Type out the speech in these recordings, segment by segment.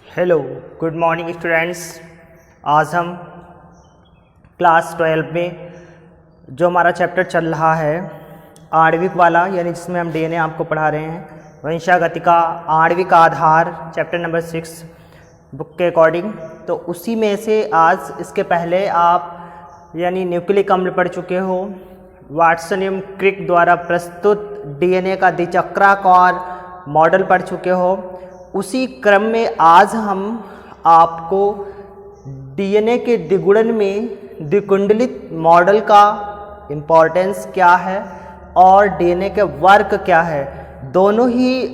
Hello good morning students. आज हम class 12 में जो हमारा चैप्टर चल रहा है आणविक वाला, यानी जिसमें हम डीएनए आपको पढ़ा रहे हैं, वंशागति का आणविक आधार, चैप्टर नंबर 6 बुक के अकॉर्डिंग। तो उसी में से आज इसके पहले आप यानी न्यूक्लिक अम्ल पढ़ चुके हो, वाटसन एवं क्रिक द्वारा प्रस्तुत डीएनए का द्विचक्राकार मॉडल पढ़ चुके हो। उसी क्रम में आज हम आपको डीएनए के द्विगुणन में द्विकुंडलित मॉडल का इम्पोर्टेंस क्या है और डीएनए के वर्क क्या है, दोनों ही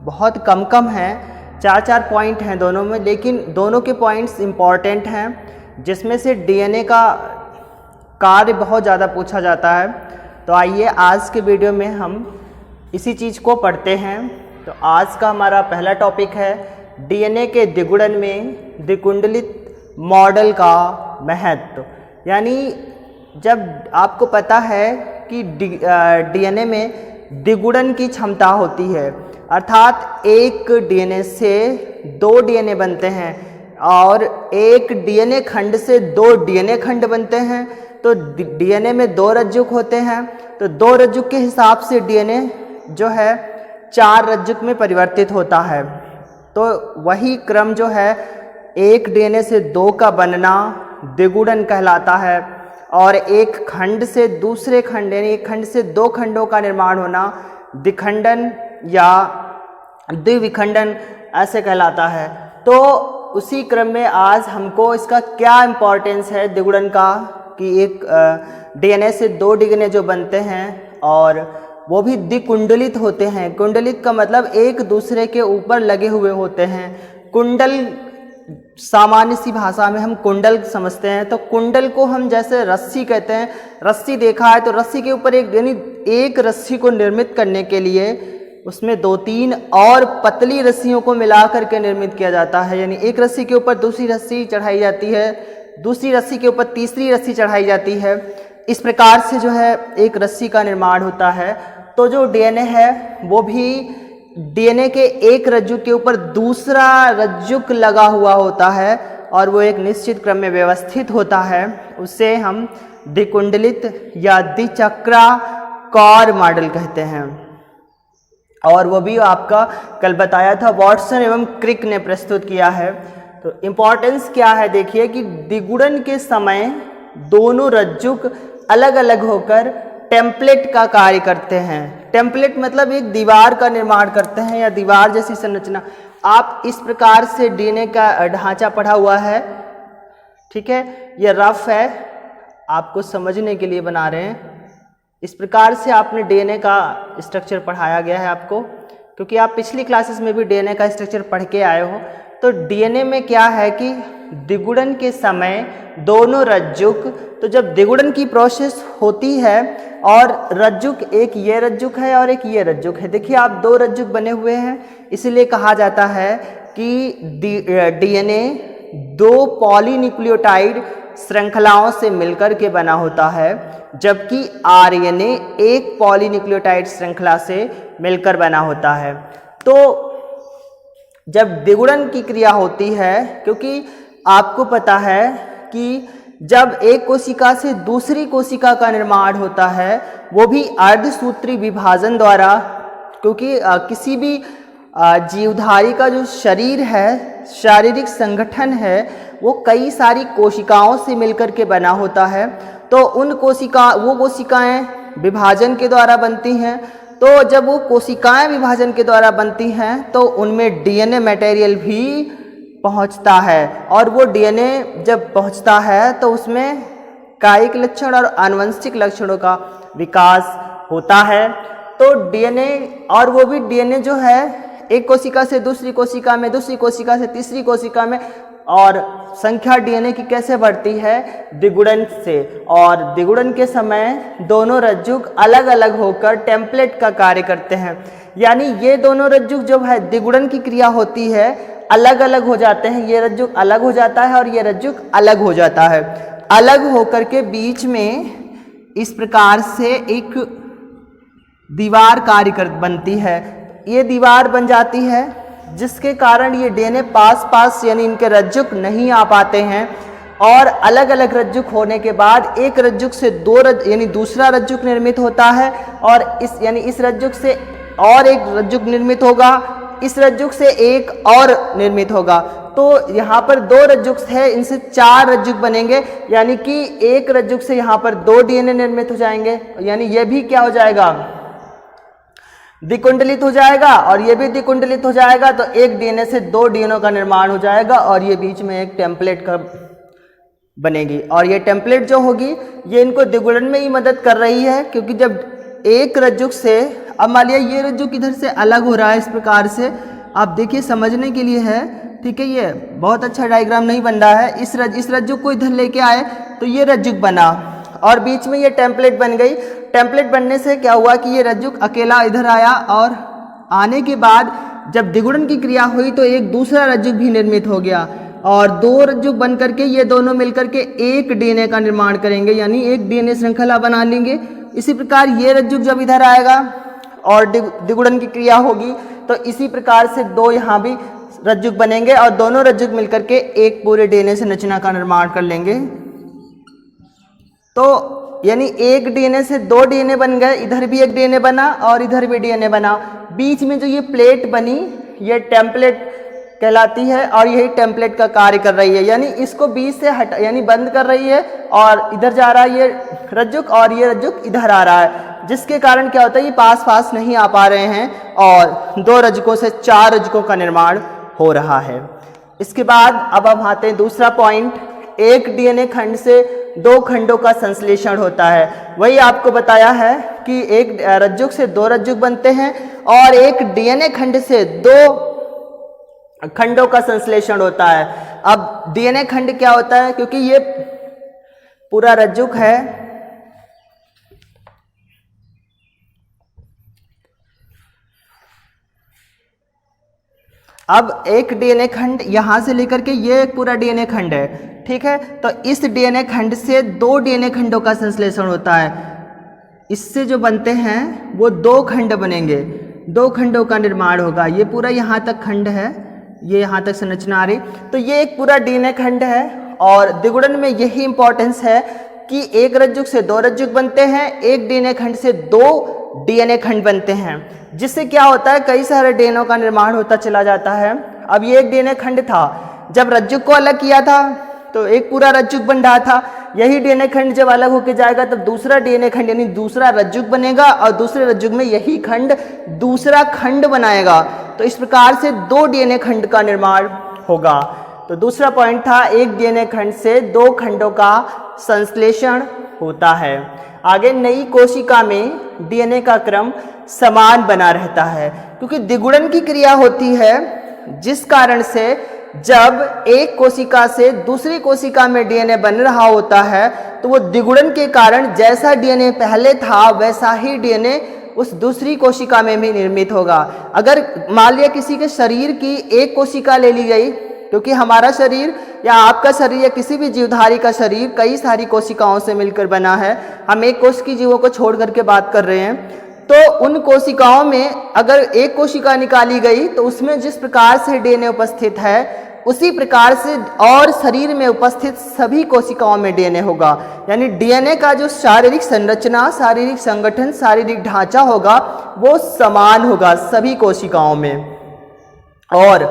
बहुत कम हैं, 4 पॉइंट हैं दोनों में, लेकिन दोनों के पॉइंट्स इम्पॉर्टेंट हैं, जिसमें से डीएनए का कार्य बहुत ज़्यादा पूछा जाता है। तो आइए आज के वीडियो में हम इसी चीज़ को पढ़ते हैं। तो आज का हमारा पहला टॉपिक है डीएनए के द्विगुणन में द्विकुंडलित मॉडल का महत्व। यानी जब आपको पता है कि डीएनए में द्विगुणन की क्षमता होती है, अर्थात एक डीएनए से 2 डीएनए बनते हैं और एक डीएनए खंड से 2 डीएनए खंड बनते हैं। तो डीएनए में 2 रज्जुक होते हैं, तो 2 रज्जुक के हिसाब से डीएनए जो है 4 रज्जुक में परिवर्तित होता है। तो वही क्रम जो है एक डीएनए से 2 का बनना द्विगुणन कहलाता है, और एक खंड से दूसरे खंड यानी एक खंड से 2 खंडों का निर्माण होना द्विखंडन या द्विविखंडन ऐसे कहलाता है। तो उसी क्रम में आज हमको इसका क्या इम्पोर्टेंस है द्विगुणन का, कि एक डीएनए से 2 डीएनए जो बनते हैं और वो भी द्विकुंडलित होते हैं। कुंडलित का मतलब एक दूसरे के ऊपर लगे हुए होते हैं। कुंडल सामान्य सी भाषा में हम कुंडल समझते हैं। तो कुंडल को हम जैसे रस्सी कहते हैं, रस्सी देखा है तो रस्सी के ऊपर एक यानी एक रस्सी को निर्मित करने के लिए उसमें 2-3 और पतली रस्सियों को मिला करके निर्मित किया जाता है। यानी एक रस्सी के ऊपर दूसरी रस्सी चढ़ाई जाती है, दूसरी रस्सी के ऊपर तीसरी रस्सी चढ़ाई जाती है। इस प्रकार से जो है एक रस्सी का निर्माण होता है। तो जो डीएनए है वो भी डीएनए के एक रज्जुक के ऊपर दूसरा रज्जुक लगा हुआ होता है और वो एक निश्चित क्रम में व्यवस्थित होता है। उसे हम द्विकुंडलित या द्विचक्राकार मॉडल कहते हैं। और वो भी आपका कल बताया था वाटसन एवं क्रिक ने प्रस्तुत किया है। तो इम्पोर्टेंस क्या है, देखिए कि द्विगुणन के समय दोनों रज्जुक अलग अलग होकर टेम्पलेट का कार्य करते हैं। टेम्पलेट मतलब एक दीवार का निर्माण करते हैं या दीवार जैसी संरचना। आप इस प्रकार से डीएनए का ढांचा पढ़ा हुआ है, ठीक है, यह रफ है, आपको समझने के लिए बना रहे हैं। इस प्रकार से आपने डीएनए का स्ट्रक्चर पढ़ाया गया है आपको, क्योंकि आप पिछली क्लासेस में भी डीएनए का स्ट्रक्चर पढ़ के आए हो। तो डीएनए में क्या है कि द्विगुणन के समय दोनों रज्जुक, तो जब द्विगुणन की प्रोसेस होती है और रज्जुक, एक ये रज्जुक है और एक ये रज्जुक है, देखिए आप 2 रज्जुक बने हुए हैं, इसलिए कहा जाता है कि डीएनए 2 पॉलीन्यूक्लियोटाइड श्रृंखलाओं से मिलकर के बना होता है, जबकि आरएनए एक पॉलीन्यूक्लियोटाइड श्रृंखला से मिलकर बना होता है। तो जब द्विगुणन की क्रिया होती है, क्योंकि आपको पता है कि जब एक कोशिका से दूसरी कोशिका का निर्माण होता है वो भी अर्धसूत्री विभाजन द्वारा, क्योंकि किसी भी जीवधारी का जो शरीर है, शारीरिक संगठन है, वो कई सारी कोशिकाओं से मिलकर के बना होता है। तो वो कोशिकाएं विभाजन के द्वारा बनती हैं। तो जब वो कोशिकाएं विभाजन के द्वारा बनती हैं तो उनमें डीएनए मटेरियल भी पहुंचता है, और वो डीएनए जब पहुंचता है तो उसमें कायिक लक्षण और आनुवंशिक लक्षणों का विकास होता है। तो डीएनए, और वो भी डीएनए जो है एक कोशिका से दूसरी कोशिका में, दूसरी कोशिका से तीसरी कोशिका में, और संख्या डीएनए की कैसे बढ़ती है, द्विगुणन से। और द्विगुणन के समय दोनों रज्जुक अलग अलग होकर टेम्पलेट का कार्य करते हैं। यानी ये दोनों रज्जुक जो है द्विगुणन की क्रिया होती है अलग अलग हो जाते हैं, ये रज्जुक अलग हो जाता है और ये रज्जुक अलग हो जाता है। अलग होकर के बीच में इस प्रकार से एक दीवार बनती है। ये दीवार बन जाती है जिसके कारण ये डीएनए पास पास यानी इनके रज्जुक नहीं आ पाते हैं और अलग अलग रज्जुक होने के बाद एक रज्जुक से यानी दूसरा रज्जुक निर्मित होता है और इस रज्जुक से और एक रज्जुक निर्मित होगा, इस रज्जुक से एक और निर्मित होगा। तो यहाँ पर 2 रज्जुक है, इनसे 4 रज्जुक बनेंगे, यानी कि एक रज्जुक से यहाँ पर 2 डीएनए निर्मित हो जाएंगे, यानी ये भी क्या हो जाएगा, द्विकुंडलित हो जाएगा और ये भी द्विकुंडलित हो जाएगा। तो एक डीएनए से 2 डीएनए का निर्माण हो जाएगा और ये बीच में एक टेम्पलेट का बनेगी और ये टेम्पलेट जो होगी ये इनको द्विगुणन में ही मदद कर रही है, क्योंकि जब एक रज्जुक से, अब मान लिया ये रज्जुक इधर से अलग हो रहा है इस प्रकार से, आप देखिए समझने के लिए है, ठीक है, ये बहुत अच्छा डायग्राम नहीं बन रहा है। इस रज्जुक को इधर लेके आए तो ये रज्जुक बना और बीच में ये टेम्पलेट बन गई। टेम्पलेट बनने से क्या हुआ कि ये रज्जुक अकेला इधर आया और आने के बाद जब द्विगुणन की क्रिया हुई तो एक दूसरा रज्जुक भी निर्मित हो गया और 2 रज्जुक बन करके ये दोनों मिलकर के एक डीएनए का निर्माण करेंगे, यानी एक डीएनए श्रृंखला बना लेंगे। इसी प्रकार ये रज्जुक जब इधर आएगा और द्विगुणन की क्रिया होगी तो इसी प्रकार से 2 यहाँ भी रज्जुक बनेंगे और दोनों रज्जुक मिलकर के एक पूरे डीएनए संरचना का निर्माण कर लेंगे। तो यानी एक डीएनए से 2 डीएनए बन गए, इधर भी एक डीएनए बना और इधर भी डीएनए बना। बीच में जो ये प्लेट बनी ये टेम्पलेट कहलाती है और यही टेम्पलेट का कार्य कर रही है, यानी इसको बीच से यानी बंद कर रही है और इधर जा रहा है ये रज्जुक और ये रज्जुक इधर आ रहा है, जिसके कारण क्या होता है ये पास पास नहीं आ पा रहे हैं और 2 रज्जुकों से 4 रज्जुकों का निर्माण हो रहा है। इसके बाद अब हम आते हैं दूसरा पॉइंट, एक डीएनए खंड से 2 खंडों का संश्लेषण होता है। वही आपको बताया है कि एक रज्जुक से 2 रज्जुक बनते हैं और एक डीएनए खंड से 2 खंडों का संश्लेषण होता है। अब डीएनए खंड क्या होता है, क्योंकि ये पूरा रज्जुक है, अब एक डीएनए खंड यहां से लेकर के ये एक पूरा डीएनए खंड है, ठीक है, तो इस डीएनए खंड से 2 डीएनए खंडों का संश्लेषण होता है। इससे जो बनते हैं वो 2 खंड बनेंगे, 2 खंडों का निर्माण होगा। ये पूरा यहाँ तक खंड है, ये यहाँ तक संरचना आ रही, तो ये एक पूरा डीएनए खंड है और द्विगुणन में यही इंपॉर्टेंस है कि एक रज्जुक से 2 रज्जुक बनते हैं, एक डीएनए खंड से 2 डीएनए खंड बनते हैं, जिससे क्या होता है कई सारे डीएनए का निर्माण होता चला जाता है। अब ये एक डीएनए खंड था, जब रज्जुक को अलग किया था तो एक पूरा रज्जुक बन रहा था, यही डीएनए खंड जब अलग होकर जाएगा तब दूसरा डीएनए खंड यानी दूसरा रज्जुक बनेगा और दूसरे रज्जुक में यही खंड दूसरा खंड बनाएगा। तो इस प्रकार से 2 डीएनए खंड का निर्माण होगा। तो दूसरा पॉइंट था एक डीएनए खंड से 2 खंडों का संश्लेषण होता है। आगे नई कोशिका में डीएनए का क्रम समान बना रहता है, क्योंकि द्विगुणन की क्रिया होती है, जिस कारण से जब एक कोशिका से दूसरी कोशिका में डीएनए बन रहा होता है तो वो द्विगुणन के कारण जैसा डीएनए पहले था वैसा ही डीएनए उस दूसरी कोशिका में भी निर्मित होगा। अगर मान लिया किसी के शरीर की एक कोशिका ले ली गई, क्योंकि हमारा शरीर या आपका शरीर या किसी भी जीवधारी का शरीर कई सारी कोशिकाओं से मिलकर बना है, हम एक कोश की जीवों को छोड़ करके बात कर रहे हैं, तो उन कोशिकाओं में अगर एक कोशिका निकाली गई तो उसमें जिस प्रकार से डीएनए उपस्थित है उसी प्रकार से और शरीर में उपस्थित सभी कोशिकाओं में डीएनए होगा। यानी डीएनए का जो शारीरिक संरचना, शारीरिक संगठन, शारीरिक ढांचा होगा वो समान होगा सभी कोशिकाओं में। और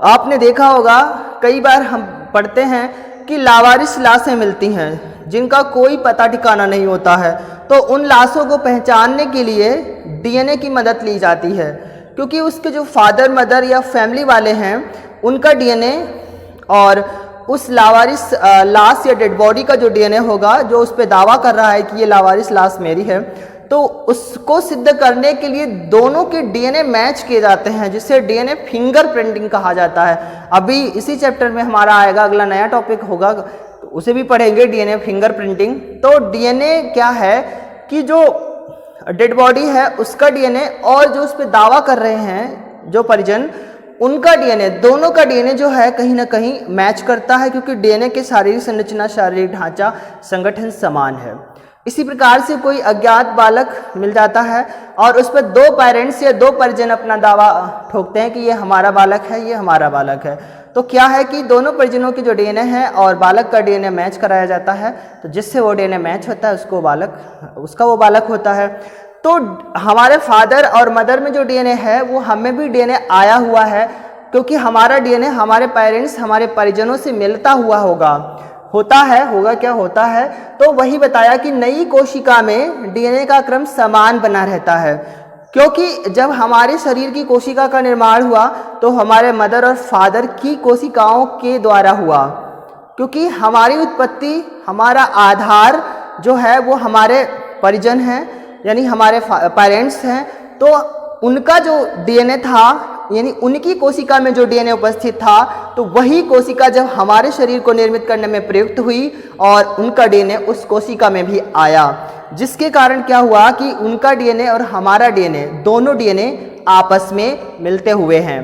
आपने देखा होगा कई बार हम पढ़ते हैं कि लावारिस लाशें मिलती हैं जिनका कोई पता ठिकाना नहीं होता है, तो उन लाशों को पहचानने के लिए डीएनए की मदद ली जाती है, क्योंकि उसके जो फादर मदर या फैमिली वाले हैं उनका डीएनए और उस लावारिस लाश या डेड बॉडी का जो डीएनए होगा जो उस पर दावा कर रहा है कि ये लावारिस लाश मेरी है, तो उसको सिद्ध करने के लिए दोनों के डीएनए मैच किए जाते हैं, जिसे डीएनए फिंगरप्रिंटिंग कहा जाता है। अभी इसी चैप्टर में हमारा आएगा, अगला नया टॉपिक होगा तो उसे भी पढ़ेंगे, डीएनए फिंगरप्रिंटिंग। तो डीएनए क्या है कि जो डेड बॉडी है उसका डीएनए और जो उस पर दावा कर रहे हैं जो परिजन, उनका डीएनए, दोनों का डीएनए जो है कहीं ना कहीं मैच करता है, क्योंकि डीएनए के शारीरिक संरचना, शारीरिक ढांचा, संगठन समान है। इसी प्रकार से कोई अज्ञात बालक मिल जाता है और उस पर दो पेरेंट्स या दो परिजन अपना दावा ठोकते हैं कि ये हमारा बालक है, ये हमारा बालक है। तो क्या है कि दोनों परिजनों की जो डीएनए है और बालक का डीएनए मैच कराया जाता है, तो जिससे वो डीएनए मैच होता है उसका वो बालक होता है। तो हमारे फादर और मदर में जो डीएनए है वो हमें भी डीएनए आया हुआ है, क्योंकि हमारा डीएनए हमारे पेरेंट्स, हमारे परिजनों से मिलता हुआ होगा क्या होता है। तो वही बताया कि नई कोशिका में डीएनए का क्रम समान बना रहता है, क्योंकि जब हमारे शरीर की कोशिका का निर्माण हुआ तो हमारे मदर और फादर की कोशिकाओं के द्वारा हुआ, क्योंकि हमारी उत्पत्ति, हमारा आधार जो है वो हमारे परिजन हैं, यानी हमारे पेरेंट्स हैं। तो उनका जो डीएनए था, यानी उनकी कोशिका में जो डीएनए उपस्थित था, तो वही कोशिका जब हमारे शरीर को निर्मित करने में प्रयुक्त हुई और उनका डीएनए उस कोशिका में भी आया, जिसके कारण क्या हुआ कि उनका डीएनए और हमारा डीएनए, दोनों डीएनए आपस में मिलते हुए हैं।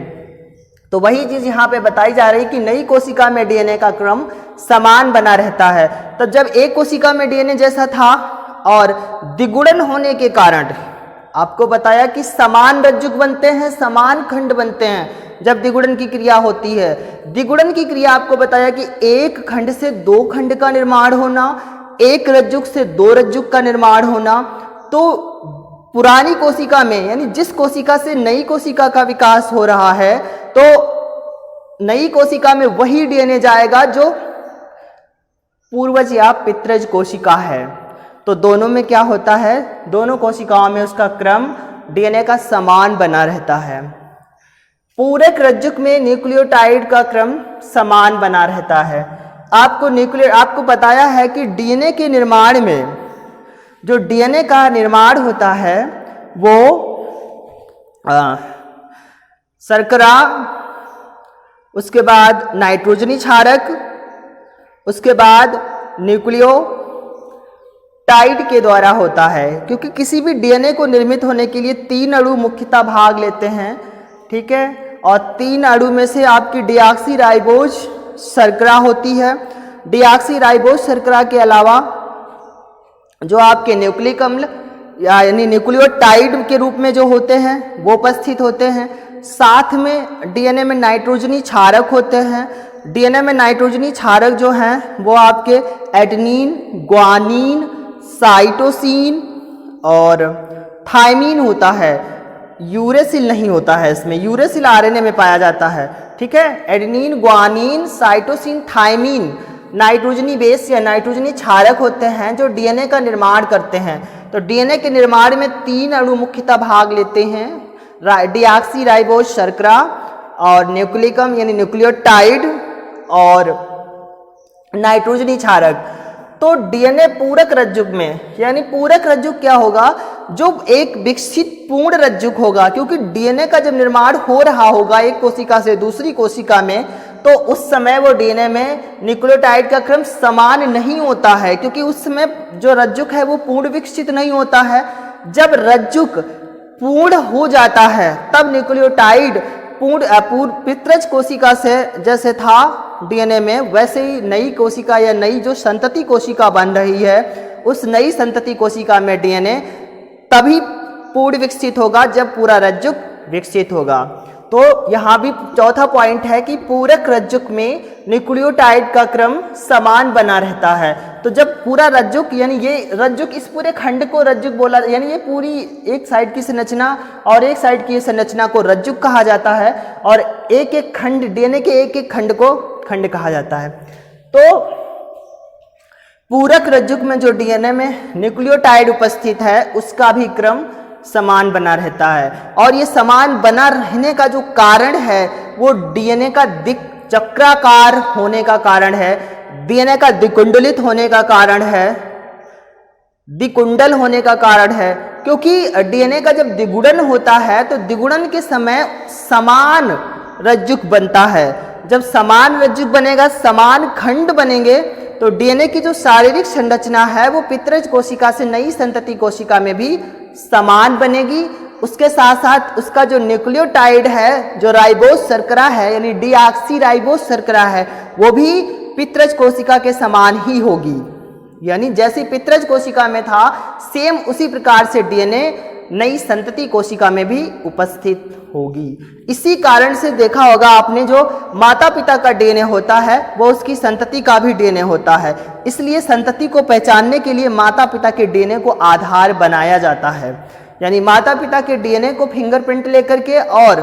तो वही चीज यहाँ पे बताई जा रही कि नई कोशिका में डीएनए का क्रम समान बना रहता है। तो जब एक कोशिका में डीएनए जैसा था और द्विगुणन होने के कारण, आपको बताया कि समान रज्जुक बनते हैं, समान खंड बनते हैं जब द्विगुणन की क्रिया होती है। द्विगुणन की क्रिया आपको बताया कि एक खंड से दो खंड का निर्माण होना, एक रज्जुक से दो रज्जुक का निर्माण होना। तो पुरानी कोशिका में, यानी जिस कोशिका से नई कोशिका का विकास हो रहा है, तो नई कोशिका में वही डीएनए जाएगा जो पूर्वज या पितृज कोशिका है। तो दोनों में क्या होता है, दोनों कोशिकाओं में उसका क्रम डीएनए का समान बना रहता है। पूरक रज्जुक में न्यूक्लियोटाइड का क्रम समान बना रहता है। आपको बताया है कि डीएनए के निर्माण में, जो डीएनए का निर्माण होता है वो शर्करा, उसके बाद नाइट्रोजनी क्षारक, उसके बाद न्यूक्लियोटाइड के द्वारा होता है। क्योंकि किसी भी डीएनए को निर्मित होने के लिए 3 अणु मुख्यतः भाग लेते हैं, ठीक है। और 3 अणु में से आपकी डीऑक्सीराइबोज शर्करा होती है। डीऑक्सीराइबोज शर्करा के अलावा जो आपके न्यूक्लिक अम्ल यानी न्यूक्लियोटाइड के रूप में जो होते हैं वो उपस्थित होते हैं। साथ में डीएनए में नाइट्रोजनी क्षारक होते हैं। डीएनए में नाइट्रोजनी क्षारक जो हैं वो आपके एडेनिन, ग्वानिन, साइटोसिन और थायमीन होता है। यूरेसिल नहीं होता है इसमें, यूरेसिल आरएनए में पाया जाता है, ठीक है। एडेनिन, ग्वानिन, साइटोसिन, थायमीन नाइट्रोजनी बेस या नाइट्रोजनी क्षारक होते हैं जो डीएनए का निर्माण करते हैं। तो डीएनए के निर्माण में 3 अणु मुख्यतः भाग लेते हैं, डीऑक्सीराइबोज शर्करा और न्यूक्लिकम यानी न्यूक्लियोटाइड और नाइट्रोजनी क्षारक। तो डीएनए पूरक रज्जुक में, यानी पूरक रज्जुक क्या होगा, जो एक विकसित पूर्ण रज्जुक होगा। क्योंकि डीएनए का जब निर्माण हो रहा होगा एक कोशिका से दूसरी कोशिका में, तो उस समय वो डीएनए में न्यूक्लियोटाइड का क्रम समान नहीं होता है, क्योंकि उस समय जो रज्जुक है वो पूर्ण विकसित नहीं होता है। जब रज्जुक पूर्ण हो जाता है तब न्यूक्लियोटाइड पूर्ण पितृज कोशिका से जैसे था डीएनए में, वैसे ही नई कोशिका या नई जो संतति कोशिका बन रही है, उस नई संतति कोशिका में डीएनए तभी पूर्ण विकसित होगा जब पूरा रज्जुक विकसित होगा। तो यहाँ भी चौथा पॉइंट है कि पूरक रज्जुक में न्यूक्लियोटाइड का क्रम समान बना रहता है। तो जब पूरा रज्जुक, यानी ये रज्जुक, इस पूरे खंड को रज्जुक बोला, यानी ये पूरी एक साइड की संरचना और एक साइड की संरचना को रज्जुक कहा जाता है, और एक एक खंड, डीएनए के एक एक खंड को खंड कहा जाता है। तो पूरक रज्जुक में जो डीएनए में न्यूक्लियोटाइड उपस्थित है उसका भी क्रम समान बना रहता है। और ये समान बना रहने का जो कारण है वो डीएनए का चक्राकार होने का कारण है, डीएनए का द्विकुंडलित होने का कारण है, द्विकुंडल होने का कारण है। क्योंकि डीएनए का जब द्विगुणन होता है तो द्विगुणन के समय समान रज्जुक बनता है। जब समान रज्जुक बनेगा, समान खंड बनेंगे, तो डीएनए की जो शारीरिक संरचना है वो पितृज कोशिका से नई संतति कोशिका में भी समान बनेगी। उसके साथ साथ उसका जो न्यूक्लियोटाइड है, जो राइबोज शर्करा है यानी डीऑक्सीराइबोज शर्करा है, वो भी पितृज कोशिका के समान ही होगी। यानी जैसी पितरज कोशिका में था सेम उसी प्रकार से डीएनए नई संतति कोशिका में भी उपस्थित होगी। इसी कारण से देखा होगा आपने, जो माता पिता का डीएनए होता है वो उसकी संतति का भी डीएनए होता है। इसलिए संतति को पहचानने के लिए माता पिता के डीएनए को आधार बनाया जाता है। यानी माता पिता के डीएनए को फिंगरप्रिंट लेकर के और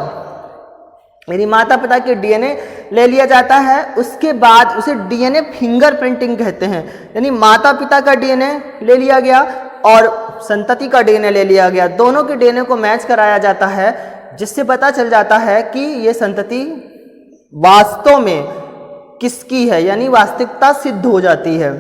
यानी माता पिता के डीएनए ले लिया जाता है, उसके बाद उसे डीएनए फिंगरप्रिंटिंग कहते हैं। यानी माता पिता का डीएनए ले लिया गया और संतति का डीएनए ले लिया गया, दोनों के डीएनए को मैच कराया जाता है, जिससे पता चल जाता है कि ये संतति वास्तव में किसकी है, यानी वास्तविकता सिद्ध हो जाती है।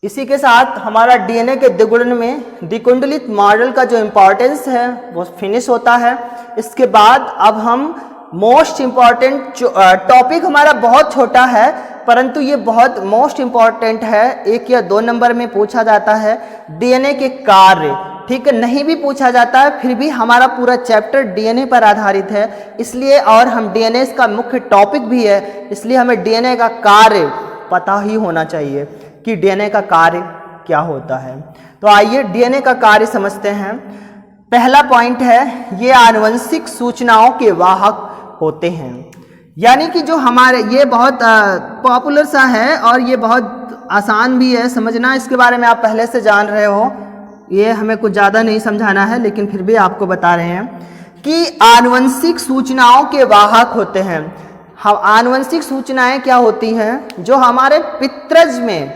इसी के साथ हमारा डीएनए के द्विगुणन में द्विकुंडलित मॉडल का जो इम्पोर्टेंस है वो फिनिश होता है। इसके बाद अब हम मोस्ट इम्पॉर्टेंट टॉपिक, हमारा बहुत छोटा है परंतु ये बहुत मोस्ट इम्पॉर्टेंट है, 1 या 2 नंबर में पूछा जाता है, डीएनए के कार्य। ठीक है, नहीं भी पूछा जाता है फिर भी हमारा पूरा चैप्टर डीएनए पर आधारित है, इसलिए और हम डीएनए का मुख्य टॉपिक भी है, इसलिए हमें डीएनए का कार्य पता ही होना चाहिए कि डीएनए का कार्य क्या होता है। तो आइए डीएनए का कार्य समझते हैं। पहला पॉइंट है, ये आनुवंशिक सूचनाओं के वाहक होते हैं। यानी कि जो हमारे, ये बहुत पॉपुलर सा है और ये बहुत आसान भी है समझना, इसके बारे में आप पहले से जान रहे हो, ये हमें कुछ ज़्यादा नहीं समझाना है, लेकिन फिर भी आपको बता रहे हैं कि आनुवंशिक सूचनाओं के वाहक होते हैं। हम आनुवंशिक सूचनाएं क्या होती हैं? जो हमारे पितरज में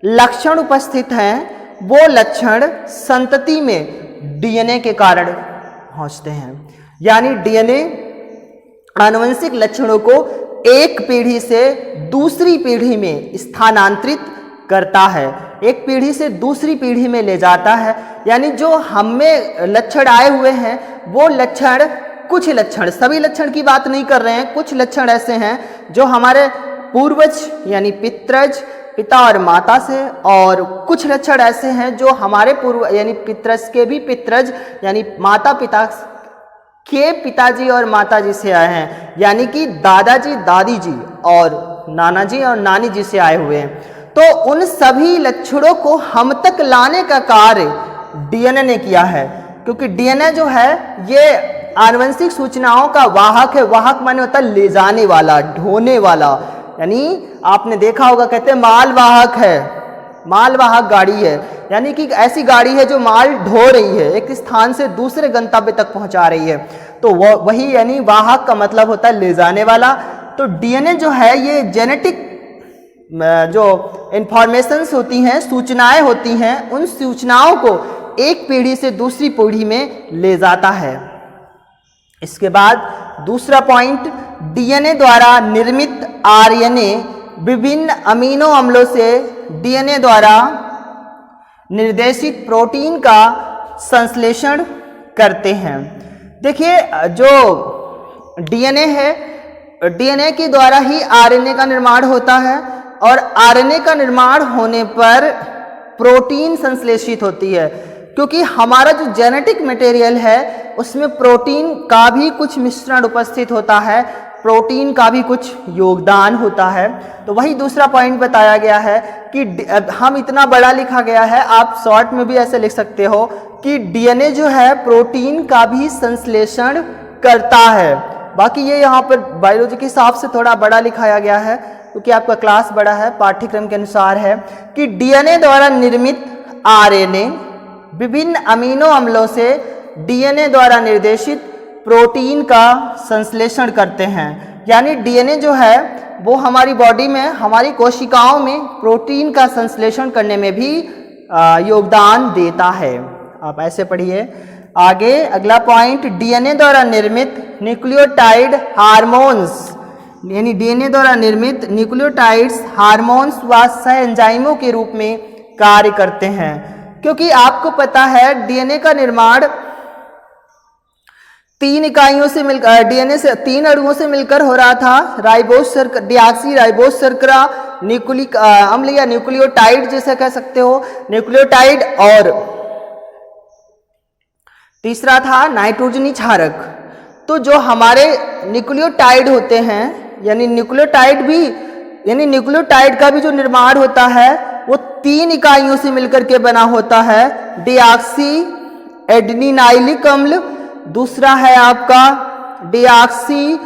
लक्षण उपस्थित हैं वो लक्षण संतति में डीएनए के कारण पहुंचते हैं। यानी डीएनए आनुवंशिक लक्षणों को एक पीढ़ी से दूसरी पीढ़ी में स्थानांतरित करता है, एक पीढ़ी से दूसरी पीढ़ी में ले जाता है। यानी जो हमें लक्षण आए हुए हैं वो लक्षण, कुछ लक्षण, सभी लक्षण की बात नहीं कर रहे हैं, कुछ लक्षण ऐसे हैं जो हमारे पूर्वज यानी पितरज, पिता और माता से, और कुछ लक्षण ऐसे हैं जो हमारे पूर्व यानी पितरज के भी पितरज यानी माता पिता के पिताजी और माताजी से आए हैं, यानी कि दादाजी, दादी जी और नाना जी और नानी जी से आए हुए हैं। तो उन सभी लक्षणों को हम तक लाने का कार्य डीएनए ने किया है, क्योंकि डीएनए जो है ये आनुवंशिक सूचनाओं का वाहक है। वाहक माने होता है ले जाने वाला, ढोने वाला, यानी आपने देखा होगा कहते हैं मालवाहक है, मालवाहक गाड़ी है, यानी कि ऐसी गाड़ी है जो माल ढो रही है, एक स्थान से दूसरे गंतव्य तक पहुंचा रही है। तो वही यानी वाहक का मतलब होता है ले जाने वाला। तो डीएनए जो है ये जेनेटिक जो इंफॉर्मेशंस होती हैं, सूचनाएं होती हैं, उन सूचनाओं को एक पीढ़ी से दूसरी पीढ़ी में ले जाता है। इसके बाद दूसरा पॉइंट, डीएनए द्वारा निर्मित आरएनए विभिन्न अमीनो अम्लों से डीएनए द्वारा निर्देशित प्रोटीन का संश्लेषण करते हैं। देखिए जो डीएनए है, डीएनए के द्वारा ही आरएनए का निर्माण होता है और आरएनए का निर्माण होने पर प्रोटीन संश्लेषित होती है, क्योंकि हमारा जो जेनेटिक मटेरियल है उसमें प्रोटीन का भी कुछ मिश्रण उपस्थित होता है, प्रोटीन का भी कुछ योगदान होता है। तो वही दूसरा पॉइंट बताया गया है कि हम इतना बड़ा लिखा गया है, आप शॉर्ट में भी ऐसे लिख सकते हो कि डीएनए जो है प्रोटीन का भी संश्लेषण करता है। बाकी ये यहाँ पर बायोलॉजी के हिसाब से थोड़ा बड़ा लिखाया गया है, क्योंकि आपका क्लास बड़ा है, पाठ्यक्रम के अनुसार है कि डीएनए द्वारा निर्मित आरएनए विभिन्न अमीनो अम्लों से डीएनए द्वारा निर्देशित प्रोटीन का संश्लेषण करते हैं। यानी डीएनए जो है वो हमारी बॉडी में, हमारी कोशिकाओं में प्रोटीन का संश्लेषण करने में भी योगदान देता है। आप ऐसे पढ़िए आगे। अगला पॉइंट, डीएनए द्वारा निर्मित न्यूक्लियोटाइड हार्मोन्स, यानी डीएनए द्वारा निर्मित न्यूक्लियोटाइड्स हार्मोन्स व सह एंजाइमों के रूप में कार्य करते हैं। क्योंकि आपको पता है डीएनए का निर्माण 3 इकाइयों से मिलकर, डीएनए से 3 अणुओं से मिलकर हो रहा था, राइबोस डिऑक्सी राइबोस शर्करा न्यूक्लिक अम्ल या न्यूक्लियोटाइड जैसे कह सकते हो, न्यूक्लियोटाइड, और तीसरा था नाइट्रोजनी क्षारक। तो जो हमारे न्यूक्लियोटाइड होते हैं, यानी न्यूक्लियोटाइड का भी जो निर्माण होता है वो 3 इकाइयों से मिलकर के बना होता है। डिऑक्सी एडेनिनाइलिक अम्ल, दूसरा है आपका डिऑक्सी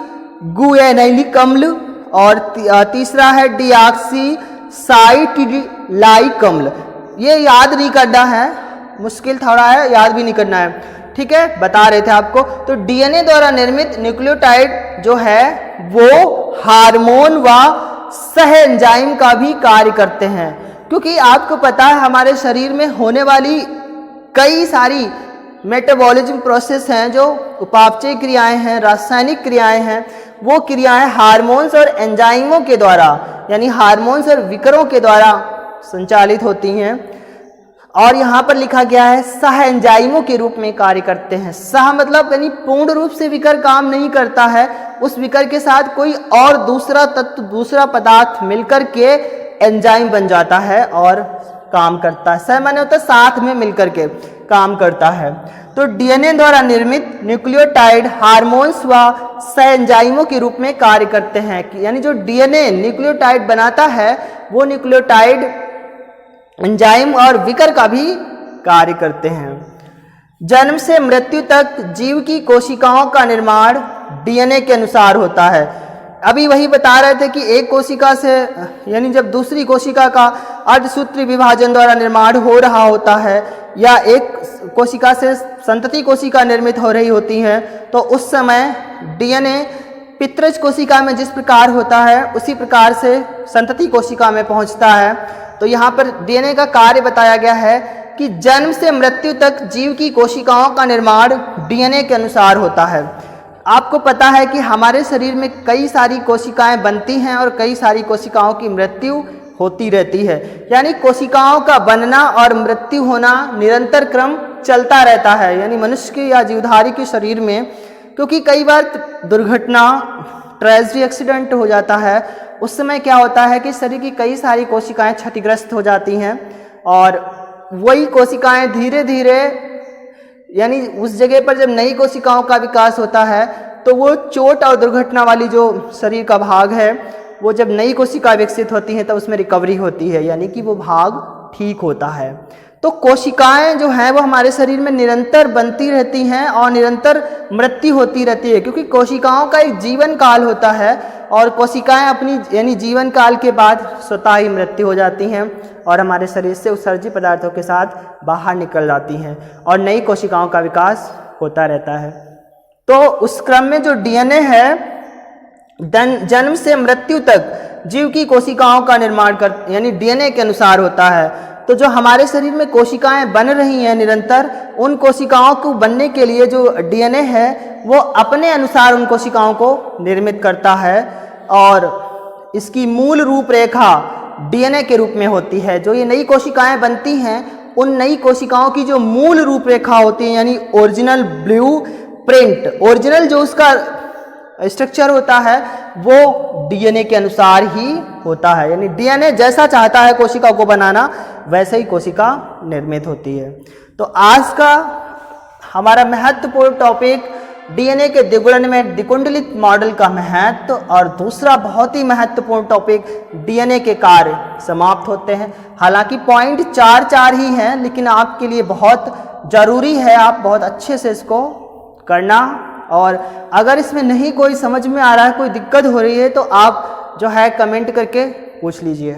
गुएनाइलिक अम्ल और तीसरा है डिऑक्सी साइटिलाइक अम्ल। ये याद नहीं करना है, मुश्किल थोड़ा है, याद भी नहीं करना है, ठीक है, बता रहे थे आपको। तो डीएनए द्वारा निर्मित न्यूक्लियोटाइड जो है वो हार्मोन व सह एंजाइम का भी कार्य करते हैं, क्योंकि आपको पता है हमारे शरीर में होने वाली कई सारी मेटाबॉलिज्म प्रोसेस हैं, जो उपापचय क्रियाएं हैं, रासायनिक क्रियाएं हैं, वो क्रियाएं हार्मोन्स और एंजाइमों के द्वारा यानी हार्मोन्स और विकरों के द्वारा संचालित होती हैं। और यहाँ पर लिखा गया है सह एंजाइमों के रूप में कार्य करते हैं। सह मतलब यानी पूर्ण रूप से विकर काम नहीं करता है, उस विकर के साथ कोई और दूसरा तत्व, दूसरा पदार्थ मिलकर के एंजाइम बन जाता है और काम करता है। सह माने होता है साथ में मिलकर के काम करता है। तो डीएनए द्वारा निर्मित न्यूक्लियोटाइड हार्मोन्स व सह एंजाइमों के रूप में कार्य करते हैं, यानी जो डीएनए न्यूक्लियोटाइड बनाता है वो न्यूक्लियोटाइड एंजाइम और विकर का भी कार्य करते हैं। जन्म से मृत्यु तक जीव की कोशिकाओं का निर्माण डीएनए के अनुसार होता है। अभी वही बता रहे थे कि एक कोशिका से यानी जब दूसरी कोशिका का अर्धसूत्री विभाजन द्वारा निर्माण हो रहा होता है या एक कोशिका से संतति कोशिका निर्मित हो रही होती है, तो उस समय डीएनए पितृज कोशिका में जिस प्रकार होता है उसी प्रकार से संतति कोशिका में पहुंचता है। तो यहाँ पर डीएनए का कार्य बताया गया है कि जन्म से मृत्यु तक जीव की कोशिकाओं का निर्माण डीएनए के अनुसार होता है। आपको पता है कि हमारे शरीर में कई सारी कोशिकाएं बनती हैं और कई सारी कोशिकाओं की मृत्यु होती रहती है, यानी कोशिकाओं का बनना और मृत्यु होना निरंतर क्रम चलता रहता है, यानी मनुष्य के या जीवधारी के शरीर में। क्योंकि कई बार दुर्घटना, ट्रेजेडी, एक्सीडेंट हो जाता है, उस समय क्या होता है कि शरीर की कई सारी कोशिकाएं क्षतिग्रस्त हो जाती हैं और वही कोशिकाएं धीरे धीरे यानी उस जगह पर जब नई कोशिकाओं का विकास होता है तो वो चोट और दुर्घटना वाली जो शरीर का भाग है वो जब नई कोशिका विकसित होती हैं तो उसमें रिकवरी होती है, यानी कि वो भाग ठीक होता है। तो कोशिकाएं जो हैं वो हमारे शरीर में निरंतर बनती रहती हैं और निरंतर मृत्यु होती रहती है, क्योंकि कोशिकाओं का एक जीवन काल होता है और कोशिकाएं अपनी यानी जीवन काल के बाद स्वतः ही मृत्यु हो जाती हैं और हमारे शरीर से उत्सर्जित पदार्थों के साथ बाहर निकल जाती हैं और नई कोशिकाओं का विकास होता रहता है। तो उस क्रम में जो डीएनए है जन्म से मृत्यु तक जीव की कोशिकाओं का निर्माण कर यानी डीएनए के अनुसार होता है। तो जो हमारे शरीर में कोशिकाएं बन रही हैं निरंतर, उन कोशिकाओं को बनने के लिए जो डीएनए है वो अपने अनुसार उन कोशिकाओं को निर्मित करता है और इसकी मूल रूपरेखा डीएनए के रूप में होती है। जो ये नई कोशिकाएं बनती हैं उन नई कोशिकाओं की जो मूल रूपरेखा होती है यानी ओरिजिनल ब्लू प्रिंट, ओरिजिनल जो उसका स्ट्रक्चर होता है वो डीएनए के अनुसार ही होता है, यानी डीएनए जैसा चाहता है कोशिका को बनाना वैसे ही कोशिका निर्मित होती है। तो आज का हमारा महत्वपूर्ण टॉपिक डीएनए के द्विगुणन में द्विकुंडलित मॉडल का महत्व और दूसरा बहुत ही महत्वपूर्ण टॉपिक डीएनए के कार्य समाप्त होते हैं। हालांकि पॉइंट 4 ही हैं, लेकिन आपके लिए बहुत ज़रूरी है, आप बहुत अच्छे से इसको करना। और अगर इसमें नहीं कोई समझ में आ रहा है, कोई दिक्कत हो रही है, तो आप जो है कमेंट करके पूछ लीजिए।